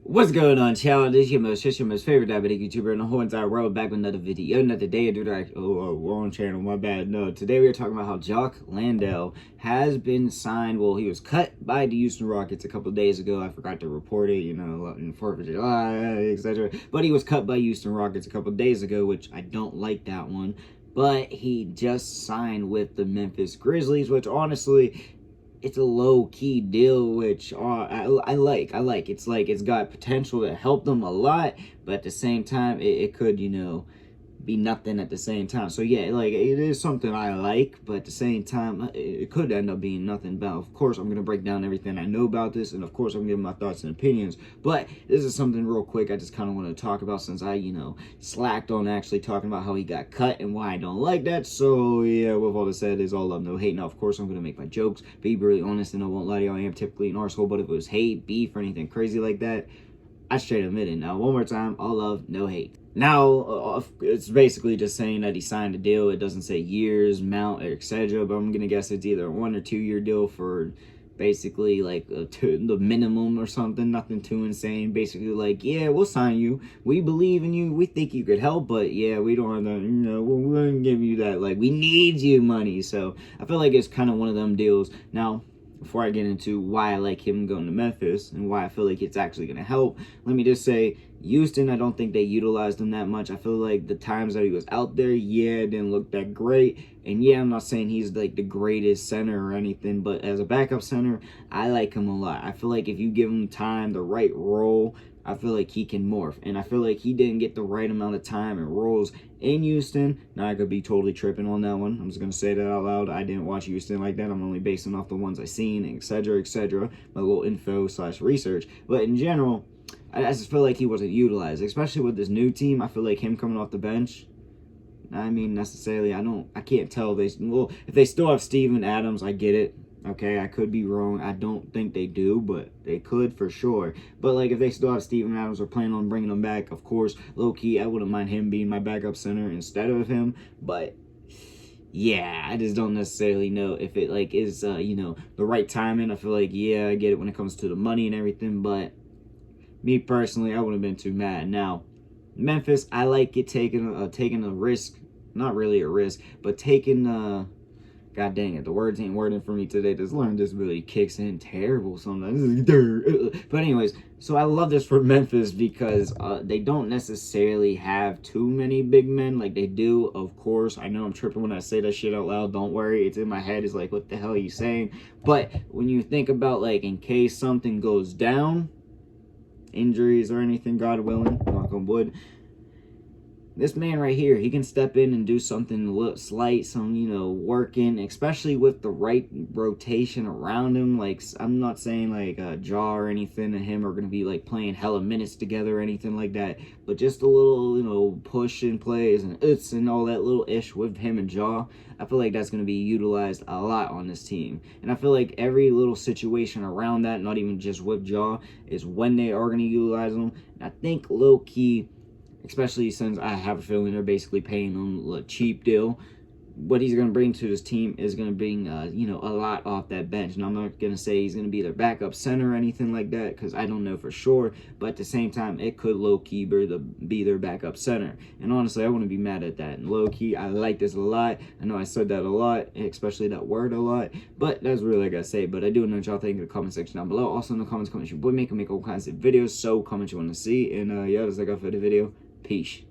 What's going on, child? This is your most favorite diabetic YouTuber in the whole entire world, back with another video, another day, dude. Wrong channel, my bad. No, today we are talking about how Jock Landale has been signed. Well, he was cut by the Houston Rockets a couple days ago. I forgot to report it, in 4th of July, etc. But he was cut by Houston Rockets a couple days ago, which I don't like that one. But he just signed with the Memphis Grizzlies, which honestly, it's a low-key deal, which I like. It's like it's got potential to help them a lot, but at the same time, it could, be nothing at the same time. So yeah, like, it is something I like, but at the same time, it could end up being nothing. But of course, I'm gonna break down everything I know about this, and of course, I'm giving my thoughts and opinions. But this is something real quick I just kind of want to talk about, since I, slacked on actually talking about how he got cut and why I don't like that. So yeah, with all this said, is all love, no hate. Now, of course, I'm gonna make my jokes, be really honest, and I won't lie to you, I am typically an arsehole. But if it was hate, beef, or anything crazy like that, I straight admit it. Now, one more time, all love, no hate. Now, it's basically just saying that he signed a deal. It doesn't say years, amount, etc. But I'm going to guess it's either a 1 or 2 year deal for basically like the minimum or something. Nothing too insane. Basically like, yeah, we'll sign you. We believe in you. We think you could help. But yeah, we don't have the, we're going to give you that. Like, we need you money. So I feel like it's kind of one of them deals. Now, before I get into why I like him going to Memphis and why I feel like it's actually going to help, let me just say, Houston, I don't think they utilized him that much. I feel like the times that he was out there, yeah, it didn't look that great. And yeah, I'm not saying he's like the greatest center or anything, but as a backup center, I like him a lot. I feel like if you give him time, the right role, I feel like he can morph. And I feel like he didn't get the right amount of time and roles in Houston. Now, I could be totally tripping on that one. I'm just going to say that out loud. I didn't watch Houston like that. I'm only basing off the ones I seen, etc., etc. My little info/research. But in general, I just feel like he wasn't utilized, especially with this new team. I feel like him coming off the bench, I mean, necessarily, I can't tell if they still have Steven Adams, I get it. Okay, I could be wrong. I don't think they do, but they could for sure. But like, if they still have Steven Adams or plan on bringing him back, of course, low-key, I wouldn't mind him being my backup center instead of him. But yeah, I just don't necessarily know if it like is the right timing. I feel like, yeah, I get it when it comes to the money and everything, but me personally, I wouldn't have been too mad. Now, Memphis, I like it taking a risk. Not really a risk, but taking God dang it, the words ain't wording for me today. This learn disability kicks in terrible sometimes. But anyways, so I love this for Memphis because they don't necessarily have too many big men like they do. Of course, I know I'm tripping when I say that shit out loud. Don't worry, it's in my head. It's like, what the hell are you saying? But when you think about, like, in case something goes down, injuries or anything, God willing, knock on wood, this man right here, he can step in and do something slight, some, working, especially with the right rotation around him. Like, I'm not saying like Jaw or anything and him are going to be like playing hella minutes together or anything like that, but just a little, push and plays and it's and all that little ish with him and Jaw. I feel like that's going to be utilized a lot on this team. And I feel like every little situation around that, not even just with Jaw, is when they are going to utilize them. And I think low-key, especially since I have a feeling they're basically paying him a cheap deal, what he's going to bring to this team is going to bring, a lot off that bench. And I'm not going to say he's going to be their backup center or anything like that, because I don't know for sure. But at the same time, it could low-key be their backup center. And honestly, I wouldn't be mad at that. And low-key, I like this a lot. I know I said that a lot, especially that word a lot. But that's really like I say. But I do know what y'all think in the comment section down below. Also in the comments, comment your boy make all kinds of videos. So comment you want to see. And yeah, that's like I for the video. Peace.